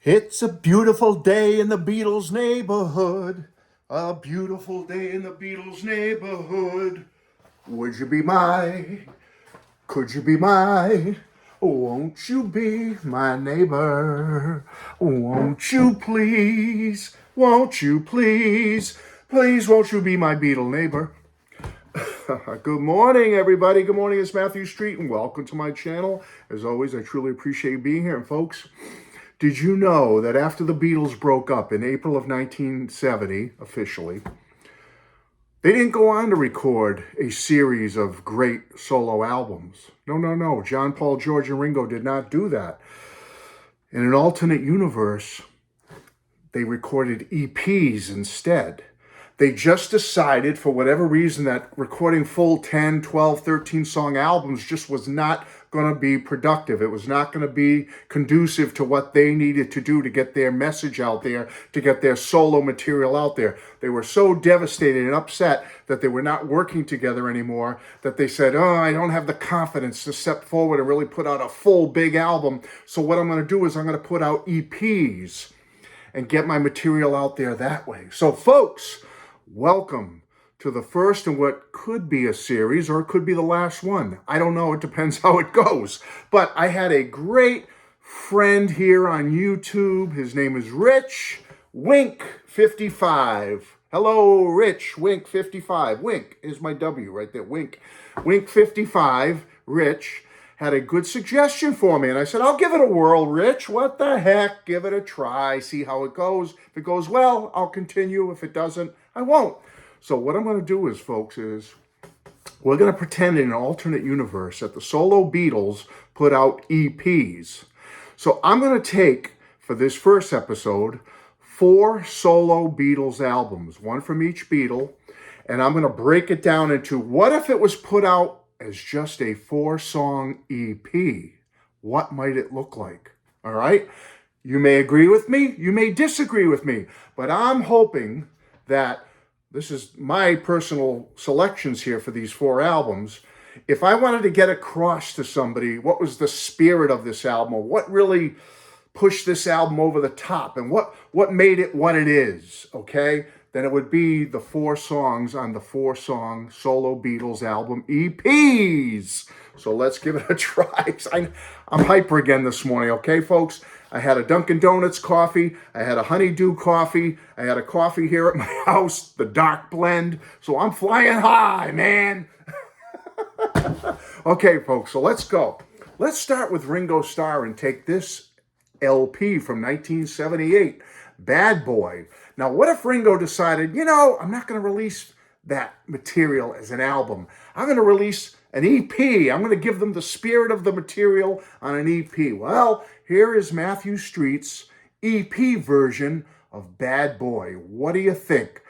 It's a beautiful day in the Beatles neighborhood. A beautiful day in the Beatles neighborhood. Would you be my? Could you be my? Won't you be my neighbor? Won't you please? Won't you please? Please, won't you be my Beatle neighbor? Good morning, everybody. Good morning. It's Matthew Street, and welcome to my channel. As always, I truly appreciate you being here. And folks, did you know that after the Beatles broke up in April of 1970, officially, they didn't go on to record a series of great solo albums? No. John, Paul, George, and Ringo did not do that. In an alternate universe, they recorded EPs instead. They just decided, for whatever reason, that recording full 10, 12, 13 song albums just was not going to be productive. It was not going to be conducive to what they needed to do to get their message out there, to get their solo material out there. They were so devastated and upset that they were not working together anymore that they said, I don't have the confidence to step forward and really put out a full big album. So what I'm going to do is I'm going to put out EPs and get my material out there that way. So folks, welcome to the first in what could be a series, or it could be the last one. I don't know. It depends how it goes. But I had a great friend here on YouTube. His name is Rich Wink55. Hello, Rich Wink55. Wink is my W right there. Wink55. Rich had a good suggestion for me. And I said, I'll give it a whirl, Rich. What the heck? Give it a try. See how it goes. If it goes well, I'll continue. If it doesn't, I won't. So what I'm going to do is, folks, is we're going to pretend in an alternate universe that the solo Beatles put out EPs. So I'm going to take, for this first episode, 4 solo Beatles albums, one from each Beatle, and I'm going to break it down into what if it was put out as just a 4-song EP? What might it look like? All right? You may agree with me, you may disagree with me, but I'm hoping that this is my personal selections here for these 4 albums. If I wanted to get across to somebody what was the spirit of this album, or what really pushed this album over the top, and what made it what it is, okay, then it would be the 4 songs on the 4-song solo Beatles album EPs. So let's give it a try. I'm hyper again this morning, okay, folks? I had a Dunkin' Donuts coffee. I had a Honeydew coffee. I had a coffee here at my house, the dark blend. So I'm flying high, man. Okay, folks, so let's go. Let's start with Ringo Starr and take this LP from 1978, Bad Boy. Now, what if Ringo decided, I'm not going to release that material as an album. I'm going to release an EP. I'm going to give them the spirit of the material on an EP. Well, here is Matthew Street's EP version of Bad Boy. What do you think?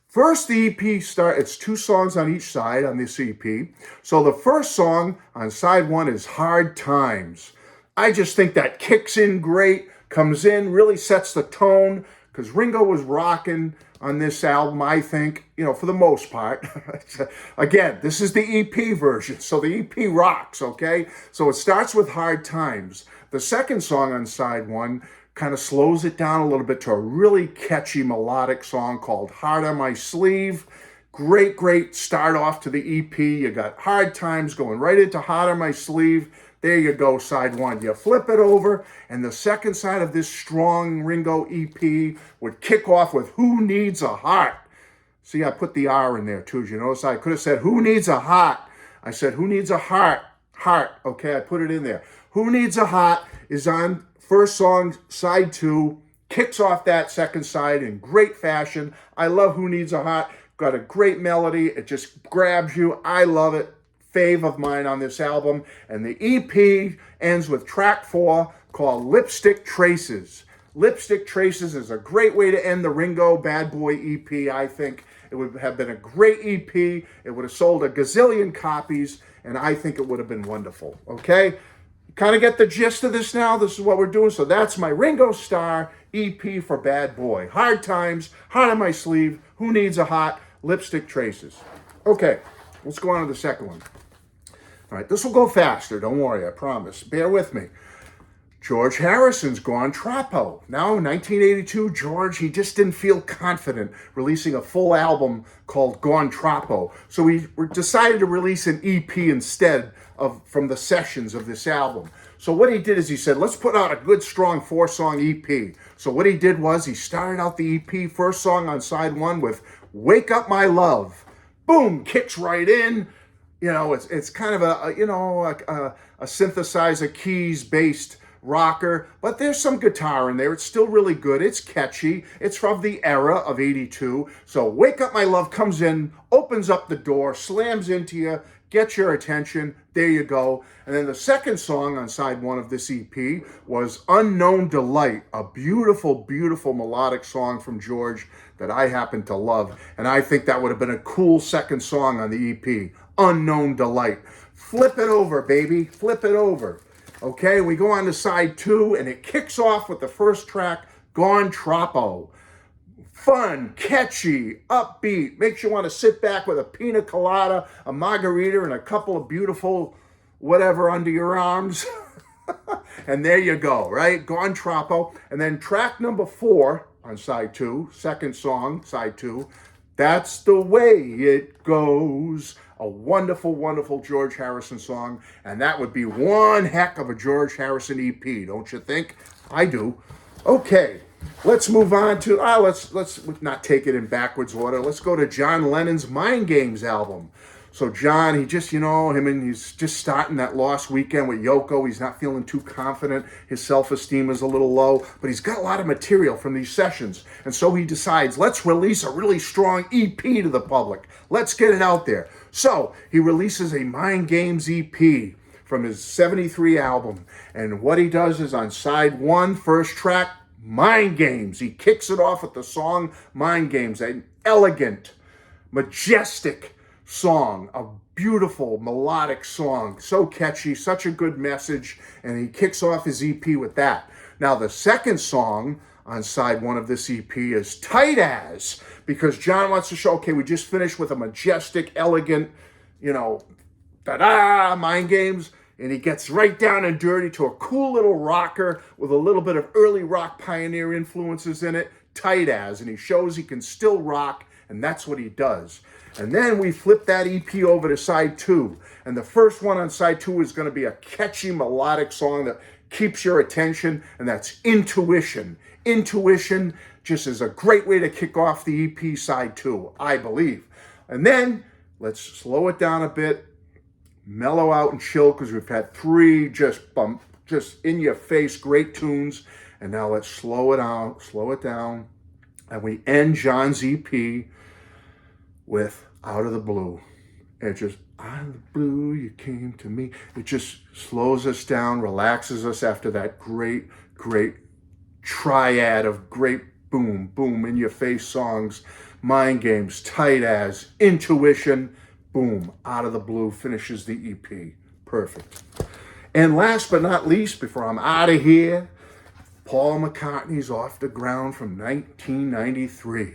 First, the EP it's 2 songs on each side on this EP. So the first song on side 1 is Hard Times. I just think that kicks in great, comes in, really sets the tone, because Ringo was rocking on this album, I think, for the most part. Again, this is the EP version, so the EP rocks, okay? So it starts with Hard Times. The second song on side 1 kind of slows it down a little bit to a really catchy melodic song called Heart on My Sleeve. Great start off to the EP. You got Hard Times going right into Heart on My Sleeve. There you go, side 1. You flip it over, and the second side of this strong Ringo EP would kick off with Who Needs a Heart? See, I put the R in there too. You notice I could have said Who Needs a Heart? I said Who Needs a Heart? Heart. Okay, I put it in there. Who Needs a Heart is on first song, side 2, kicks off that second side in great fashion. I love Who Needs a Heart. Got a great melody. It just grabs you. I love it. Fave of mine on this album. And the EP ends with track 4 called Lipstick Traces. Lipstick Traces is a great way to end the Ringo Bad Boy EP, I think. It would have been a great EP. It would have sold a gazillion copies, and I think it would have been wonderful. Okay? Kind of get the gist of this now. This is what we're doing. So that's my Ringo Starr EP for Bad Boy. Hard Times, Heart on My Sleeve, Who Needs a Heart, Lipstick Traces. Okay, let's go on to the second one. All right, this will go faster. Don't worry, I promise. Bear with me. George Harrison's gone Tropo. Now, in 1982, George, he just didn't feel confident releasing a full album called Gone Tropo. So we decided to release an EP instead of from the sessions of this album. So what he did is he said, let's put out a good, strong 4-song EP. So what he did was he started out the EP, first song on side 1 with Wake Up My Love. Boom, kicks right in. You know, it's kind of a synthesizer keys based rocker, but there's some guitar in there. It's still really good. It's catchy. It's from the era of 82. So Wake Up My Love comes in, opens up the door, slams into you, gets your attention. There you go. And then the second song on side 1 of this EP was Unknown Delight, a beautiful, beautiful melodic song from George that I happen to love. And I think that would have been a cool second song on the EP, Unknown Delight. Flip it over, baby. Flip it over. Okay, we go on to side 2, and it kicks off with the first track, Gone Tropo. Fun, catchy, upbeat, makes you want to sit back with a pina colada, a margarita, and a couple of beautiful whatever under your arms. And there you go, right? Gone Tropo. And then track number 4 on side 2, second song, side 2, That's the Way It Goes. A wonderful, wonderful George Harrison song. And that would be one heck of a George Harrison EP, don't you think? I do. Okay, let's move on to, let's not take it in backwards order. Let's go to John Lennon's Mind Games album. So John, he's just starting that Lost Weekend with Yoko. He's not feeling too confident. His self-esteem is a little low, but he's got a lot of material from these sessions. And so he decides, let's release a really strong EP to the public. Let's get it out there. So he releases a Mind Games EP from his 73 album. And what he does is on side 1, first track, Mind Games. He kicks it off with the song Mind Games, an elegant, majestic song, a beautiful melodic song, so catchy, such a good message, and he kicks off his EP with that. Now the second song on side 1 of this EP is Tight As, because John wants to show, okay, we just finished with a majestic, elegant, Mind Games, and he gets right down and dirty to a cool little rocker with a little bit of early rock pioneer influences in it, Tight As, and he shows he can still rock, and that's what he does. And then we flip that EP over to side 2. And the first one on side 2 is going to be a catchy melodic song that keeps your attention, and that's Intuition. Intuition just is a great way to kick off the EP side 2, I believe. And then let's slow it down a bit, mellow out and chill, because we've had 3 just in your face great tunes. And now let's slow it down. And we end John's EP with Out of the Blue. It just, out of the blue, you came to me. It just slows us down, relaxes us after that great, great triad of great boom, boom, in your face songs. Mind Games, Tight As, Intuition, boom, Out of the Blue finishes the EP. Perfect. And last but not least, before I'm out of here, Paul McCartney's Off the Ground from 1993.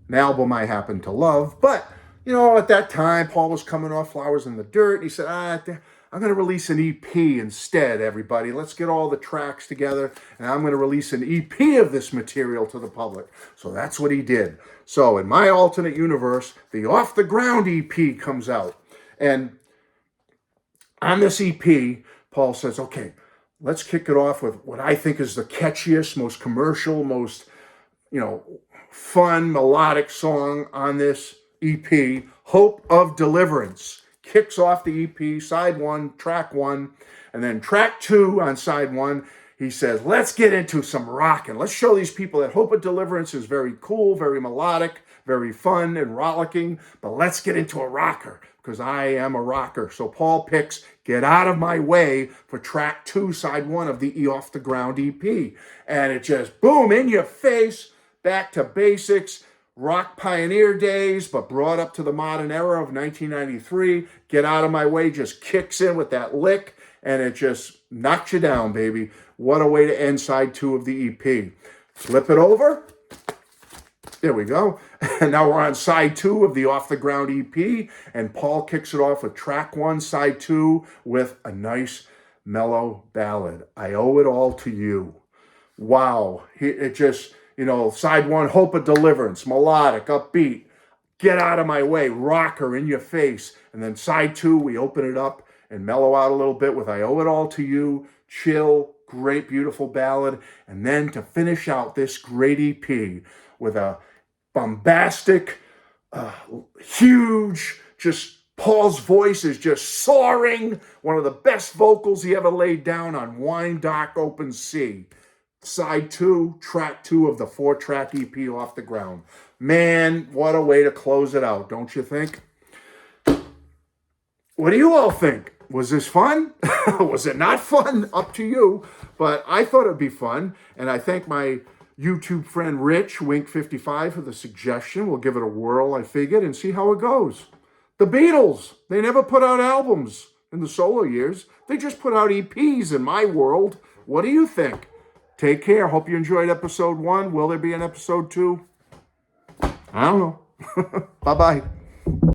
An album I happen to love, but, at that time, Paul was coming off Flowers in the Dirt, and he said, I'm going to release an EP instead, everybody. Let's get all the tracks together, and I'm going to release an EP of this material to the public. So that's what he did. So in my alternate universe, the Off the Ground EP comes out. And on this EP, Paul says, okay, let's kick it off with what I think is the catchiest, most commercial, most, fun, melodic song on this EP, Hope of Deliverance. Kicks off the EP, side 1, track 1, and then track 2 on side 1, he says, let's get into some rockin'. Let's show these people that Hope of Deliverance is very cool, very melodic, very fun and rollicking, but let's get into a rocker, because I am a rocker. So Paul picks Get Out of My Way for track 2, side 1 of the Off the Ground EP. And it just, boom, in your face, back to basics, rock pioneer days, but brought up to the modern era of 1993. Get Out of My Way just kicks in with that lick, and it just knocks you down, baby. What a way to end side 2 of the EP. Flip it over. There we go. And now we're on side 2 of the Off the Ground EP, and Paul kicks it off with track 1, side 2, with a nice mellow ballad. I owe it all to you. Wow. It just, side one, Hope of Deliverance, melodic, upbeat. Get out of my way, rocker in your face. And then side two, we open it up and mellow out a little bit with I Owe It All to You, chill, great, beautiful ballad. And then to finish out this great EP with a bombastic, huge, just Paul's voice is just soaring. One of the best vocals he ever laid down on Wine Dark Open Sea. Side two, track two of the 4-track EP Off the Ground. Man, what a way to close it out, don't you think? What do you all think? Was this fun? Was it not fun? Up to you. But I thought it'd be fun. And I thank my YouTube friend Rich, Wink55, for the suggestion. We'll give it a whirl, I figured, and see how it goes. The Beatles, they never put out albums in the solo years. They just put out EPs in my world. What do you think? Take care. Hope you enjoyed episode 1. Will there be an episode 2? I don't know. Bye-bye.